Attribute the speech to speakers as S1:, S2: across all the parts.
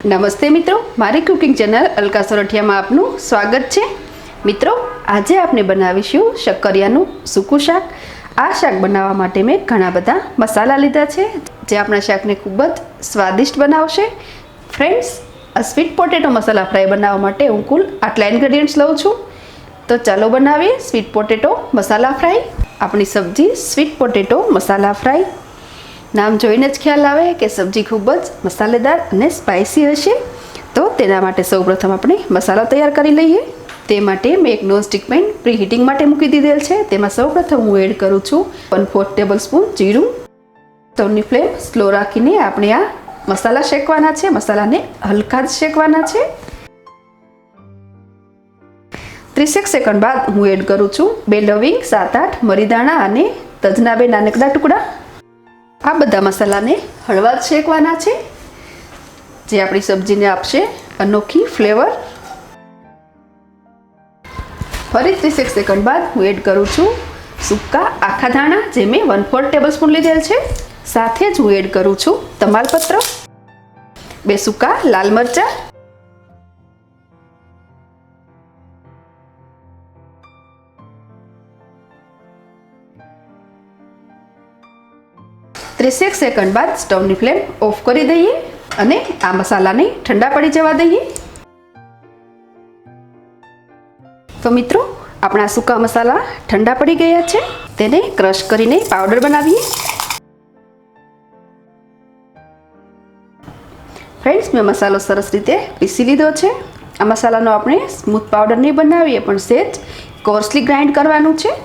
S1: નમસ્તે મિત્રો, મારી કુકિંગ ચેનલ અલકા સોરઠિયામાં આપનું સ્વાગત છે। મિત્રો, આજે આપણે બનાવીશું શક્કરિયાનું સૂકું શાક। આ શાક બનાવવા માટે મેં ઘણા બધા મસાલા લીધા છે જે આપણા શાકને ખૂબ જ સ્વાદિષ્ટ બનાવશે। ફ્રેન્ડ્સ, આ સ્વીટ પોટેટો મસાલા ફ્રાય બનાવવા માટે હું કુલ આટલા ઇન્ગ્રેડિયન્ટ્સ લઉં છું। તો ચાલો બનાવીએ સ્વીટ પોટેટો મસાલા ફ્રાય। આપણી સબ્જી સ્વીટ પોટેટો મસાલા ફ્રાય। નામ જોઈને જ ખ્યાલ આવે કે સબ્જી ખૂબ જ મસાલેદાર અને સ્પાઇસી હશે। તો તેના માટે સૌપ્રથમ આપણે મસાલો તૈયાર કરી લઈએ। તે માટે મેં એક નોનસ્ટિક પેન પ્રી હીટિંગ માટે મૂકી દીધેલ છે। તેમાં સૌપ્રથમ હું એડ કરું છું 1/4 ટેબલસ્પૂન જીરું। સ્ટવની ફ્લેમ સ્લો રાખીને આપણે આ મસાલા શેકવાના છે। મસાલાને હલકા જ શેકવાના છે। 30 સેકન્ડ બાદ હું એડ કરું છું 2 લવિંગ, 7-8 મરીદાણા અને તજના 2 નાનકડા ટુકડા। આ બધા મસાલાને હળવા જ શેકવાના છે જે આપણી સબ્જીને આપશે અનોખી ફ્લેવર। ફરી 30 સેકન્ડ બાદ હું એડ કરું છું સૂકા આખા ધાણા જે મેં 1/4 ટેબલસ્પૂન લીધેલ છે। સાથે જ હું એડ કરું છું તમાલપત્ર, 2 સૂકા લાલ મરચાં, ત્રીસેક સેકન્ડ બાદ સ્ટવની ફ્લેમ ઓફ કરી દઈએ અને આ મસાલાને ઠંડા પડી જવા દઈએ। તો મિત્રો, આપણા સૂકા મસાલા ઠંડા પડી ગયા છે। તેને ક્રશ કરીને પાવડર બનાવીએ। ફ્રેન્ડ્સ, મેં મસાલો સરસ રીતે પીસી લીધો છે। આ મસાલાનો આપણે સ્મૂથ પાવડર નહીં બનાવીએ પણ સહેજ કોર્સલી ગ્રાઇન્ડ કરવાનું છે।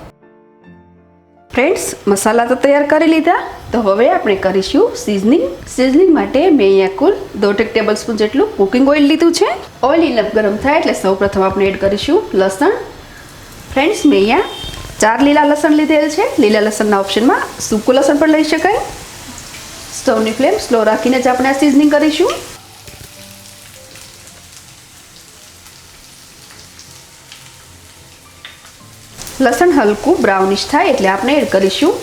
S1: ફ્રેન્ડ્સ, મસાલા તો તૈયાર કરી લીધા। તો હવે આપણે કરીશું સિઝનિંગ માટે મેં અહીંયા કુલ 2 ટેબલસ્પૂન જેટલું કુકિંગ ઓઇલ લીધું છે। ઓઇલ ઇનફ ગરમ થાય એટલે સૌપ્રથમ આપણે એડ કરીશું લસણ। ફ્રેન્ડ્સ, મેં અહીંયા 4 લીલા લસણ લીધેલ છે। લીલા લસણના ઓપ્શનમાં સૂકું લસણ પણ લઈ શકાય। સ્ટવની ફ્લેમ સ્લો રાખીને જ આપણે આ સિઝનિંગ કરીશું। લસણ હલકું બ્રાઉનિશ થાય એટલે આપણે એડ કરીશું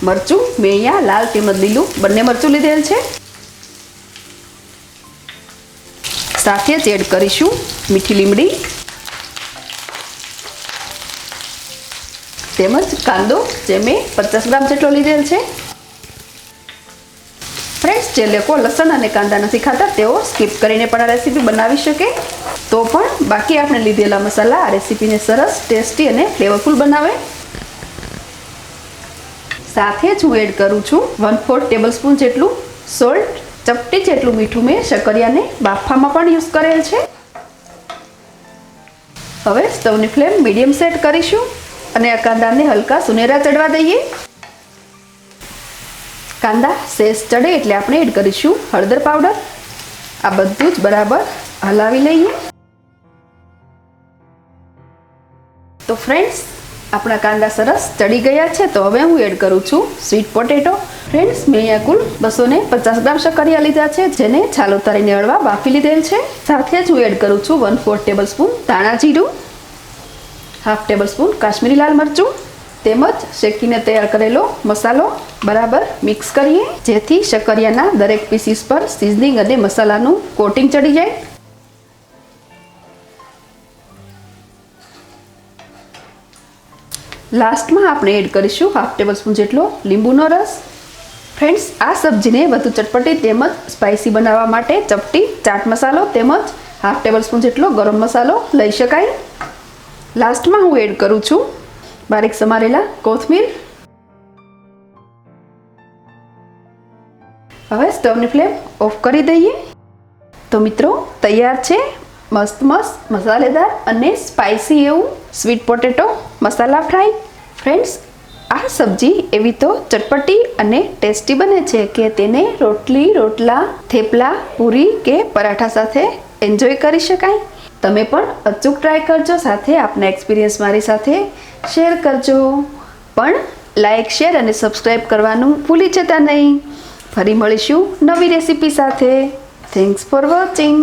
S1: મરચું। મેં અહીંયા લાલ તેમજ લીલું બંને મરચું લીધેલ છે। સાથે જ એડ કરીશું મીઠી લીમડી તેમજ કાંદો જે મેં 50 ગ્રામ જેટલો લીધેલ છે। ફ્રેન્ડ્સ, જે લોકો લસણ અને કાંદા નથી ખાતા તેઓ સ્કીપ કરીને પણ આ રેસીપી બનાવી શકે। તો પણ બાકી આપણે લીધેલા મસાલા આ રેસીપીને સરસ ટેસ્ટી અને ફ્લેવરફુલ બનાવે। સાથે જ હું એડ કરું છું 1/4 ટેબલસ્પૂન જેટલું સોલ્ટ। ચપટી જેટલું મીઠું મેં શક્કરિયાને બાફવામાં પણ યુઝ કરેલ છે। હવે સ્ટવની ફ્લેમ મીડિયમ સેટ કરીશું અને આ કાંદાને હલકા સુનેરા ચડવા દઈએ। કાંદા સહેજ ચડે એટલે આપણે એડ કરીશું હળદર પાવડર। આ બધું જ બરાબર હલાવી લઈએ। તો ફ્રેન્ડ્સ, આપણા કાંદા સરસ ચડી ગયા છે। તો હવે હું એડ કરું છું સ્વીટ પોટેટો। ફ્રેન્ડ્સ, મેં અહીંયા કુલ 250 ગ્રામ શક્કરિયા લીધા છે જેને છાલ ઉતારીને હળવા બાફી લીધેલ છે। સાથે જ હું એડ કરું છું 1/4 ટેબલસ્પૂન ધાણા જીરું, 1/2 ટેબલસ્પૂન કાશ્મીરી લાલ મરચું તેમજ શેકીને તૈયાર કરેલો મસાલો બરાબર મિક્સ કરીએ જેથી શક્કરિયાના દરેક પીસીસ પર સિઝનિંગ અને મસાલાનું કોટિંગ ચડી જાય। લાસ્ટમાં આપણે એડ કરીશું 1/2 ટેબલસ્પૂન જેટલો લીંબુનો રસ। ફ્રેન્ડ્સ, આ સબ્જીને વધુ ચટપટી તેમજ સ્પાઇસી બનાવવા માટે ચપટી ચાટ મસાલો તેમજ 1/2 ટેબલસ્પૂન જેટલો ગરમ મસાલો લઈ શકાય। લાસ્ટમાં હું એડ કરું છું બારીક સમારેલા કોથમીર। હવે સ્ટવની ફ્લેમ ઓફ કરી દઈએ। તો મિત્રો, તૈયાર છે મસ્ત મસાલેદાર અને સ્પાઇસી એવું સ્વીટ પોટેટો મસાલા ફ્રાય। ફ્રેન્ડ્સ, આ સબ્જી એવી તો ચટપટી અને ટેસ્ટી બને છે કે તેને રોટલી, રોટલા, થેપલા, પૂરી કે પરાઠા સાથે એન્જોય કરી શકાય। તમે પણ અચૂક ટ્રાય કરજો, સાથે આપના એક્સપિરિયન્સ મારી સાથે શેર કરજો। પણ લાઈક, શેર અને સબસ્ક્રાઈબ કરવાનું ભૂલી જતા નહીં। ફરી મળીશું નવી રેસીપી સાથે। Thanks for watching.